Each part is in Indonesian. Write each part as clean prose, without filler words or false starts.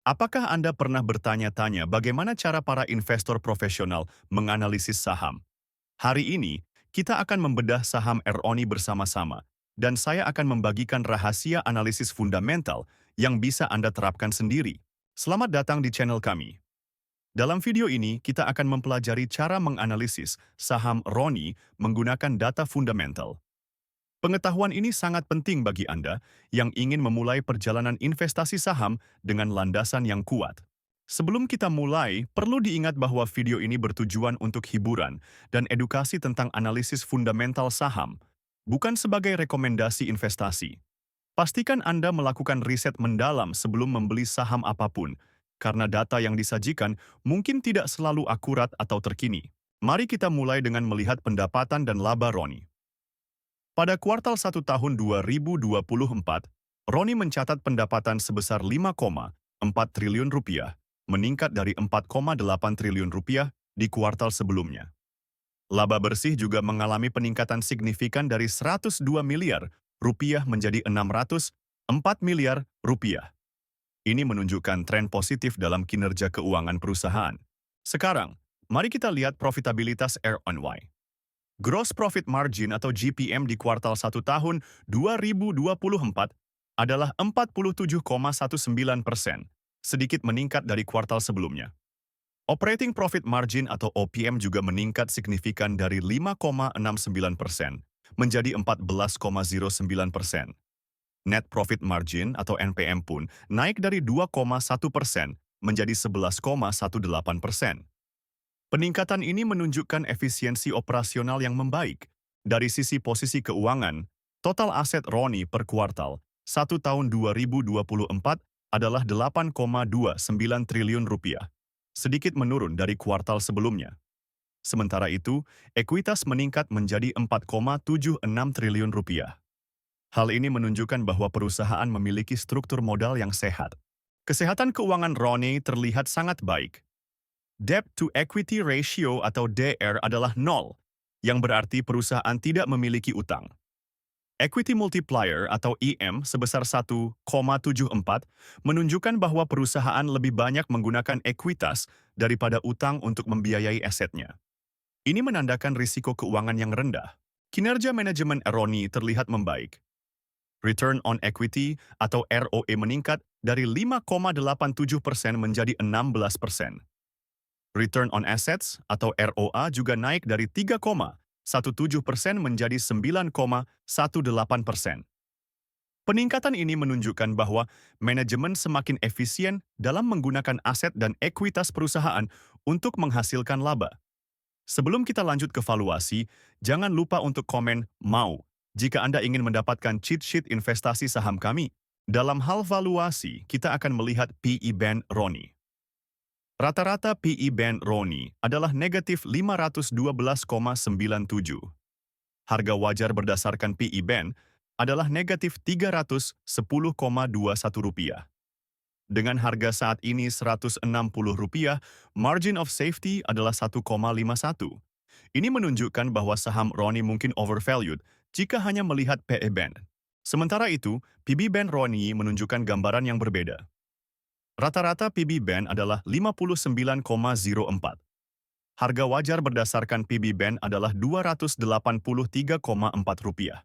Apakah Anda pernah bertanya-tanya bagaimana cara para investor profesional menganalisis saham? Hari ini, kita akan membedah saham RONI bersama-sama, dan saya akan membagikan rahasia analisis fundamental yang bisa Anda terapkan sendiri. Selamat datang di channel kami. Dalam video ini, kita akan mempelajari cara menganalisis saham RONI menggunakan data fundamental. Pengetahuan ini sangat penting bagi Anda yang ingin memulai perjalanan investasi saham dengan landasan yang kuat. Sebelum kita mulai, perlu diingat bahwa video ini bertujuan untuk hiburan dan edukasi tentang analisis fundamental saham, bukan sebagai rekomendasi investasi. Pastikan Anda melakukan riset mendalam sebelum membeli saham apapun, karena data yang disajikan mungkin tidak selalu akurat atau terkini. Mari kita mulai dengan melihat pendapatan dan laba RONI. Pada kuartal 1 tahun 2024, Roni mencatat pendapatan sebesar 5,4 triliun rupiah, meningkat dari 4,8 triliun rupiah di kuartal sebelumnya. Laba bersih juga mengalami peningkatan signifikan dari 102 miliar rupiah menjadi 604 miliar rupiah. Ini menunjukkan tren positif dalam kinerja keuangan perusahaan. Sekarang, mari kita lihat profitabilitas RONY. Gross Profit Margin atau GPM di kuartal 1 tahun 2024 adalah 47,19%, sedikit meningkat dari kuartal sebelumnya. Operating Profit Margin atau OPM juga meningkat signifikan dari 5,69% menjadi 14,09%. Net Profit Margin atau NPM pun naik dari 2,1% menjadi 11,18%. Peningkatan ini menunjukkan efisiensi operasional yang membaik. Dari sisi posisi keuangan, total aset RONI per kuartal 1 tahun 2024 adalah 8,29 triliun rupiah, sedikit menurun dari kuartal sebelumnya. Sementara itu, ekuitas meningkat menjadi 4,76 triliun rupiah. Hal ini menunjukkan bahwa perusahaan memiliki struktur modal yang sehat. Kesehatan keuangan RONI terlihat sangat baik. Debt to Equity Ratio atau DR adalah 0, yang berarti perusahaan tidak memiliki utang. Equity Multiplier atau EM sebesar 1,74 menunjukkan bahwa perusahaan lebih banyak menggunakan ekuitas daripada utang untuk membiayai asetnya. Ini menandakan risiko keuangan yang rendah. Kinerja manajemen RONI terlihat membaik. Return on Equity atau ROE meningkat dari 5,87% menjadi 16%. Return on Assets atau ROA juga naik dari 3,17% menjadi 9,18%. Peningkatan ini menunjukkan bahwa manajemen semakin efisien dalam menggunakan aset dan ekuitas perusahaan untuk menghasilkan laba. Sebelum kita lanjut ke valuasi, jangan lupa untuk komen "mau" jika Anda ingin mendapatkan cheat sheet investasi saham kami. Dalam hal valuasi, kita akan melihat PE Band RONI. Rata-rata PE Band RONI adalah negatif 512,97. Harga wajar berdasarkan PE Band adalah negatif 310,21 rupiah. Dengan harga saat ini 160 rupiah, margin of safety adalah 1,51. Ini menunjukkan bahwa saham RONI mungkin overvalued jika hanya melihat PE Band. Sementara itu, PB Band RONI menunjukkan gambaran yang berbeda. Rata-rata PB Band adalah 59,04. Harga wajar berdasarkan PB Band adalah 283,4 rupiah.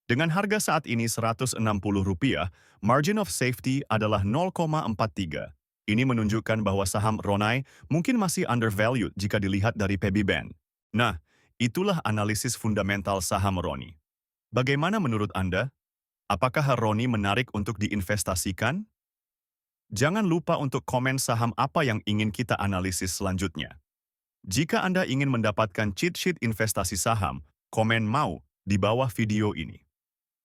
Dengan harga saat ini 160 rupiah, margin of safety adalah 0,43. Ini menunjukkan bahwa saham RONI mungkin masih undervalued jika dilihat dari PB Band. Nah, itulah analisis fundamental saham RONI. Bagaimana menurut Anda? Apakah RONI menarik untuk diinvestasikan? Jangan lupa untuk komen saham apa yang ingin kita analisis selanjutnya. Jika Anda ingin mendapatkan cheat sheet investasi saham, komen "mau" di bawah video ini.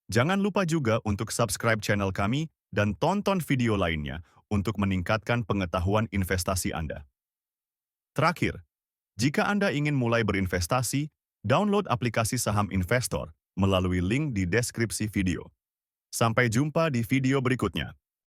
Jangan lupa juga untuk subscribe channel kami dan tonton video lainnya untuk meningkatkan pengetahuan investasi Anda. Terakhir, jika Anda ingin mulai berinvestasi, download aplikasi saham investor melalui link di deskripsi video. Sampai jumpa di video berikutnya.